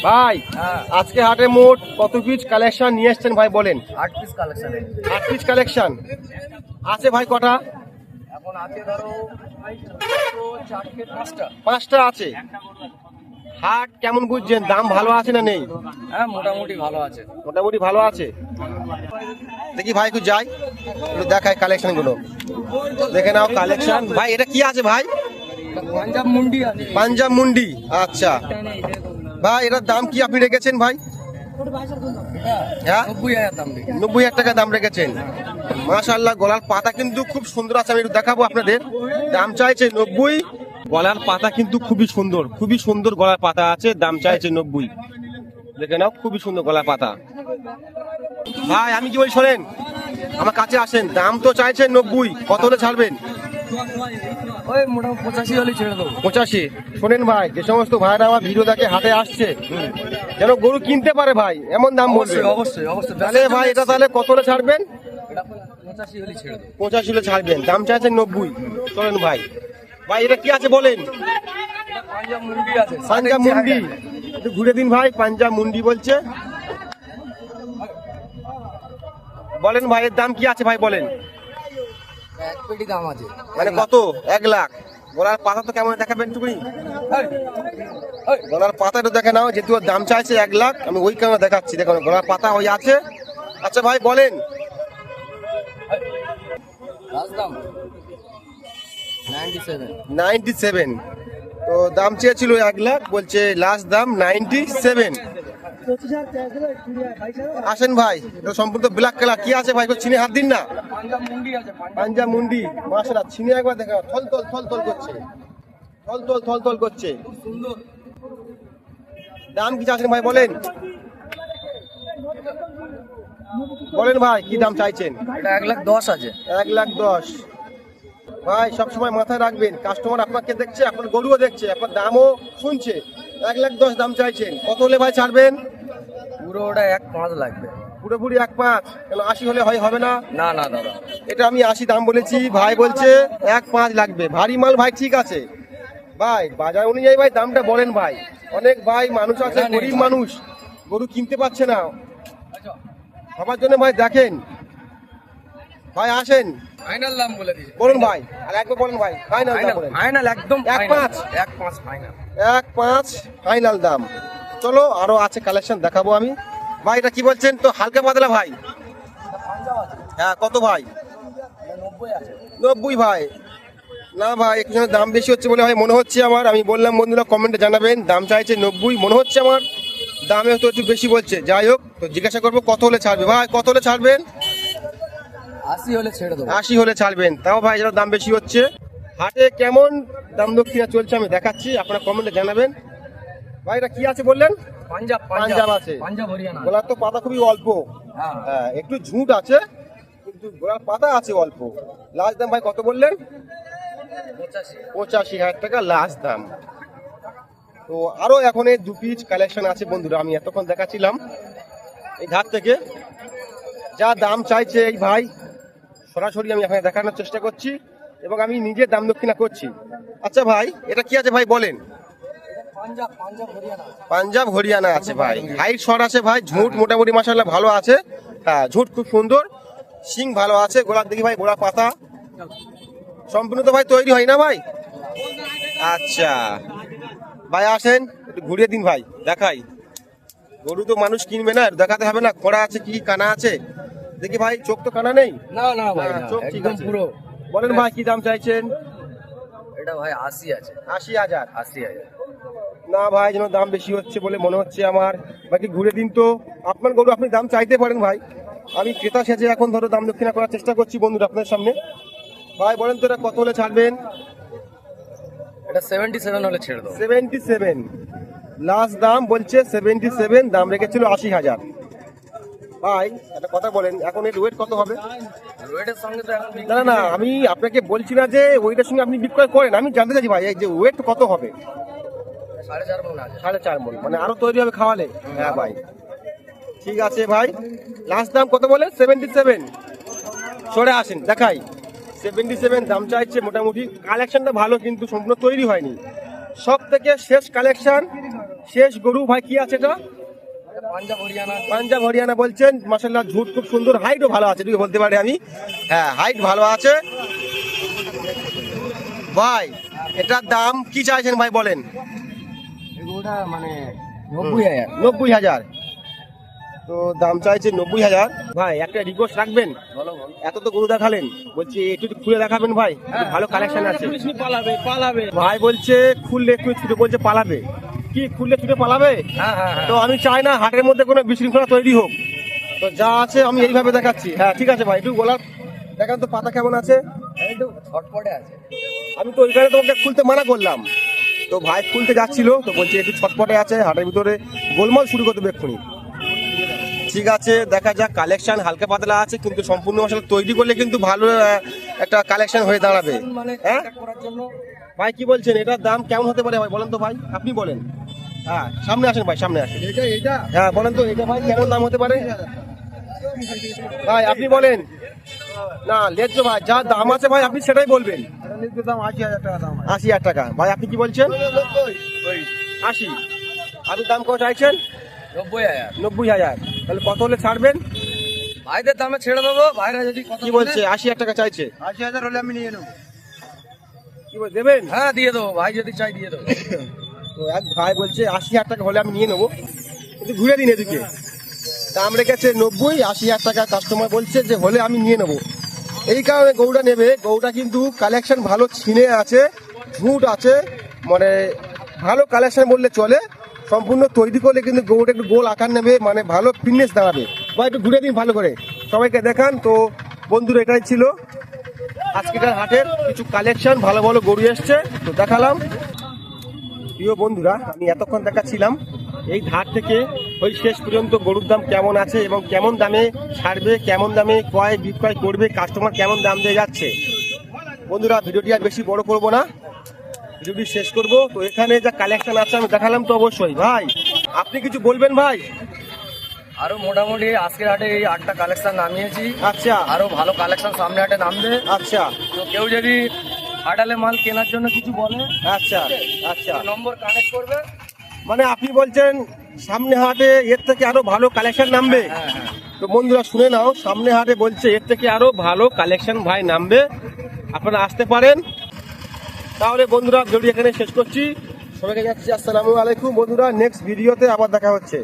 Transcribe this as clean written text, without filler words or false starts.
ভাই আজকে হাটে মোট কত পিস কালেকশন নিয়ে এসছেন ভাই বলেন? 8 পিস কালেকশন। 8 পিস কালেকশন আছে ভাই, কটা এখন আছে ধরো 5টা আছে। হাট কেমন বুঝছেন, দাম ভালো আছে না নেই? হ্যাঁ মোটামুটি ভালো আছে। মোটামুটি ভালো আছে। দেখি ভাই একটু যাই, একটু দেখাই কালেকশন গুলো, দেখে নাও কালেকশন। ভাই এটা কি আছে ভাই? পাঞ্জাব মুন্ডি আছে। পাঞ্জাব মুন্ডি, আচ্ছা ভাই এটার দাম কি আপনি রেখেছেন ভাই? হ্যাঁ 90,000 দাম রেখেছি। 90,000 টাকা দাম রেখেছেন। মাশাআল্লাহ, গলার পাতা কিন্তু খুব সুন্দর আছে, আমি একটু দেখাবো আপনাদের। দাম চাইছে 90। গলার পাতা কিন্তু খুবই সুন্দর, খুবই সুন্দর গলার পাতা আছে, দাম চাইছে 90। দেখে নাও খুবই সুন্দর গলার পাতা। ভাই আমি কি বলি শোনেন, আমার কাছে আসেন, দাম তো চাইছেন 90, কত হলে ছাড়বেন? ওই মোটামুটি 85 হলে ছেড়ে দেবো। 85। শোনেন ভাই, যে সমস্ত ভাইরা আমার ভিডিও দেখে হাটে আসছে, যেন গরু কিনতে পারে ভাই, এমন দাম বলছে। অবশ্যই অবশ্যই। তাহলে ভাই এটা তাহলে কত হলে ছাড়বেন? এটা 85 হলে ছেড়ে দেবো। 85 হলে ছাড়বেন, দাম চাইছেন 90। চলেন ভাই। ভাই এটা কি আছে বলেন? পাঞ্জাব মুন্ডি আছে। পাঞ্জাব মুন্ডি, একটু ঘুরে দিন ভাই। পাঞ্জাব মুন্ডি বলছে, বলেন ভাই এর দাম কি আছে ভাই বলেন? এক পেটি দাম আছে। মানে কত? 1 লাখ। গলার পাতা তো কেমন দেখাবেন টুকুনি? গলার পাতা একটু দেখে নাও, যেহেতু ওর দাম চাইছে 1 লাখ, আমি ওই কারণে দেখাচ্ছি। দেখুন গলার পাতা ওই আছে। আচ্ছা ভাই বলেন লাস্ট দাম 97। 97। তো দাম চেয়েছিল 1 লাখ, বলছে লাস্ট দাম 97। আসেন ভাই, এটা সম্পূর্ণ ব্ল্যাক কালার। কি আছে ভাই চিনে হাত দিন না? পাঞ্জাব মুন্ডি আছে। পাঞ্জাব মুন্ডি, মাশাআল্লাহ, চিনে একবার দেখা, থল থল থল থল করছে, থল থল থল থল করছে, সুন্দর। দাম কি চাচ্ছেন ভাই বলেন? বলেন ভাই কি দাম চাইছেন? এটা 1,10,000 আছে। 1,10,000। ভাই সবসময় মাথায় রাখবেন, কাস্টমার আপনাকে দেখছে, আপনার গরুও দেখছে, আপনার দামও শুনছে। 1,10,000 দাম চাইছেন, কত হলে ভাই ছাড়বেন? পুরো ওটা 1,5 লাগবে। পুরোপুরি 1,5? কেন 80 হলে হবে না? না না দাদা, এটা আমি 80 দাম বলেছি, ভাই বলছে 1,5 লাগবে। ভারী মাল ভাই, ঠিক আছে ভাই, বাজার অনুযায়ী ভাই দামটা বলেন ভাই। অনেক ভাই মানুষ আছে, গরিব মানুষ, গরু কিনতে পারছে না, সবার জন্য ভাই দেখেন। ভাই আসেন, ফাইনাল দাম বলে দিই। বলুন ভাই, আর একবার বলেন ভাই, ফাইনাল দাম বলেন। ফাইনাল একদম 1,5? 1,5 ফাইনাল। 1,5 ফাইনাল দাম। চলো আরো আছে কালেকশন দেখাবো আমি। ভাই এটা কি বলছেন তো, হালকা পাতলা ভাই? হ্যাঁ কত ভাই? 90 আছে। 90 ভাই? না ভাই, একটু দাম বেশি হচ্ছে বলে ভাই মনে হচ্ছে আমার। আমি বললাম বন্ধুরা কমেন্টে জানাবেন, দাম চাইছে 90, মনে হচ্ছে আমার দামে তো একটু বেশি বলছে। যাই হোক, তো জিজ্ঞাসা করবো কত হলে ছাড়বে। ভাই কত হলে ছাড়বেন? 80 হলে ছেড়ে দেবো। 80 হলে ছাড়বেন। তাও ভাই যেন দাম বেশি হচ্ছে। হাটে কেমন দাম দক্ষিণা চলছে আমি দেখাচ্ছি, আপনারা কমেন্টে জানাবেন। ভাই এটা কি আছে বললেন? পাঞ্জাব পাঞ্জাব আছে। পাঞ্জাব হরিয়ানা। গোলার তো পাতা খুবই অল্প, হ্যাঁ হ্যাঁ একটু ঝুট আছে, কিন্তু গোলার পাতা আছে অল্প। লাস্ট দাম ভাই কত বললেন? 85,000 টাকা লাস্ট দাম। তো আরো এখন এই 2 পিস কালেকশন আছে বন্ধুরা, আমি এতক্ষণ দেখাচ্ছিলাম এই ঘাট থেকে। যা দাম চাইছে এই ভাই, সরাসরি আমি এখানে দেখানোর চেষ্টা করছি এবং আমি নিজে দাম দক্ষিণা করছি। আচ্ছা ভাই এটা কি আছে ভাই বলেন? পাঞ্জাব হরিয়ানা। পাঞ্জাব হরিয়ানা আছে ভাই, হাইট শর্ট আছে ভাই, ঝুট মোটামুটি মাশাআল্লাহ ভালো আছে। হ্যাঁ ঝুট খুব সুন্দর, সিং ভালো আছে। গোলার দেখি ভাই, গোলা পাতা সম্পূর্ণ তো ভাই তৈরি হয় না ভাই? আচ্ছা ভাই আসেন, একটু ঘুরিয়ে দিন ভাই, দেখাই। গরু তো মানুষ কিনবে না, দেখাতে হবে না? খোড়া আছে, কি কানা আছে দেখি ভাই। চোখ তো কানা নেই? না না ভাই, চোখ ঠিক একদম আছে। পুরো। বলেন ভাই কি দাম চাইছেন? এটা ভাই 80 আছে। 80,000? 80,000। না ভাই, যেন দাম বেশি হচ্ছে বলে মনে হচ্ছে আমার। বাকি ঘুরে দিন তো, আপনার গরু আপনি দাম চাইতে পারেন ভাই। আমি ক্রেতা সেজে এখন ধরো দাম দক্ষিণা করার চেষ্টা করছি বন্ধুরা আপনার সামনে। ভাই বলেন তো এটা কত হলে ছাড়বেন? এটা 77 হলে ছেড়ে দেবো। 77 লাস্ট দাম বলছে। 77 দাম রেখেছিল 80,000। ভাই একটা কথা বলেন, এখন এর ওয়েট কত হবে? ওয়েটের সঙ্গে তো এখন না না, আমি আপনাকে বলছি না যে ওইটার সঙ্গে আপনি বিক্রয় করেন, আমি জানতে চাইছি ভাই এই যে ওয়েট কত হবে? 4.5 মণ আছে। 4.5 মণ, মানে আরো তৈরি হবে খাওয়ালে? হ্যাঁ ভাই ঠিক আছে ভাই। লাস্ট দাম কত বলে? 77। সরে আসেন দেখাই। 77 দাম চাইছে। মোটামুটি কালেকশনটা ভালো, কিন্তু সম্পূর্ণ তৈরি হয়নি। সব থেকে শেষ কালেকশন শেষ গরু ভাই কি আছে এটা? পাঞ্জাব হরিয়ানা। পাঞ্জাব হরিয়ানা বলছেন, মাশাআল্লাহ ঝুট খুব সুন্দর, হাইটও ভালো আছে, তুমি বলতে পারি আমি। হ্যাঁ, হাইট ভালো আছে ভাই। এটার দাম কি চাইছেন ভাই বলেন? এগুলোটা মানে 90,000। 90,000। তো দাম চাইছে 90,000। ভাই একটা রিকোয়েস্ট রাখবেন, বলো বলো। এত তো গরু দেখালেন, বলছি একটু একটু খুলে দেখাবেন ভাই, একটু ভালো কালেকশন আছে। পালাবে। ভাই বলছে খুললে একটু ছুটে, বলছে পালাবে, কি খুললে ছুটে পালাবে? হ্যাঁ হ্যাঁ হ্যাঁ। তো আমি চাই না হাটের মধ্যে কোনো বিশৃঙ্খলা তৈরি হোক, তো যা আছে আমি এইভাবে দেখাচ্ছি। হ্যাঁ ঠিক আছে ভাই, একটু গোলাপ দেখান তো, পাতা কেমন আছে? একটু ছটপটে আছে। আমি তো ওইখানে তোমাকে খুলতে মানা করলাম, তো ভাই খুলতে যাচ্ছিল, তো বলছে একটু ছটপটে আছে, হাটের ভিতরে গোলমাল শুরু করতে এক্ষুনি। ঠিক আছে, দেখা যাক। কালেকশন হালকা পাতলা আছে, কিন্তু সম্পূর্ণ মশলা তৈরি করলে কিন্তু ভালো একটা কালেকশন হয়ে দাঁড়াবে। মানে হ্যাঁ ঠিকঠাক করার জন্য। ভাই কি বলছেন, এটার দাম কেমন হতে পারে ভাই বলেন তো ভাই, আপনি বলেন। হ্যাঁ সামনে আসেন ভাই, সামনে আসেন। এইটা হ্যাঁ বলেন তো, এটা ভাই কেমন দাম হতে পারে ভাই, আপনি বলেন না। লেজ্জ ভাই যা দাম আছে ভাই আপনি সেটাই বলবেন। দাম 80,000 টাকা দাম। 80,000 টাকা ভাই, আপনি কি বলছেন? 80। আপনি দাম কত চাইছেন? 90,000। 90,000। তাহলে কত হলে ছাড়বেন? ভাইদের দামে ছেড়ে দেবো, ভাইরা যদি কি বলছে? 80,000 টাকা চাইছে। 80,000 হলে আমি নিয়ে নেবো। কি বল দেবেন? হ্যাঁ দিয়ে দেবো, ভাই যদি চাই দিয়ে দেবো। তো এক ভাই বলছে 80,000 টাকা হলে আমি নিয়ে নেবো, কিন্তু ঘুরে দিন এদিকে। দাম রেখেছে 90, 80,000 টাকা। কাস্টমার বলছে যে হলে আমি নিয়ে নেবো, এই কারণে গরুটা নেবে। গরুটা কিন্তু কালেকশন ভালো, ছিনে আছে, ঝুট আছে, মানে ভালো কালেকশন বললে চলে। সম্পূর্ণ তৈরি করলে কিন্তু গরুটা একটু গোল আকার নেবে, মানে ভালো ফিটনেস দাঁড়াবে। বা একটু ঘুরে দিন ভালো করে, সবাইকে দেখান। তো বন্ধুরা এটাই ছিল আজকের হাটের কিছু কালেকশন, ভালো ভালো গরু এসছে তো দেখালাম। প্রিয় বন্ধুরা, আমি এতক্ষণ দেখাচ্ছিলাম এই ধার থেকে ওই শেষ পর্যন্ত গরুর দাম কেমন আছে এবং কেমন দামে ছাড়বে, কেমন দামে ক্রয় বিক্রয় করবে, কাস্টমার কেমন দাম দিয়ে যাচ্ছে। বন্ধুরা ভিডিওটি আর বেশি বড় করব না, ভিডিওটি শেষ করব। তো এখানে যা কালেকশন আছে আমি দেখালাম, তো অবশ্যই ভাই আপনি কিছু বলবেন ভাই? আরো মোটামুটি আজকের হাটে এই 8টা কালেকশন নামিয়েছি। আচ্ছা আরো ভালো কালেকশন সামনে হাটে নামবে। আচ্ছা তো কেউ যদি হাটালে মাল কেনার জন্য কিছু বলে, আচ্ছা আচ্ছা, নম্বর কানেক্ট করবে। মানে আপনি বলছেন সামনে হাটে এর থেকে আরো ভালো কালেকশন নামবে। হ্যাঁ হ্যাঁ। তো বন্ধুরা শুনে নাও, সামনে হাটে বলছে এর থেকে আরো ভালো কালেকশন ভাই নামবে, আপনারা আসতে পারেন। তাহলে বন্ধুরা ভিডিওটি এখানে শেষ করছি, সবাইকে যাচ্ছি আসসালামু আলাইকুম। বন্ধুরা নেক্সট ভিডিওতে আবার দেখা হচ্ছে।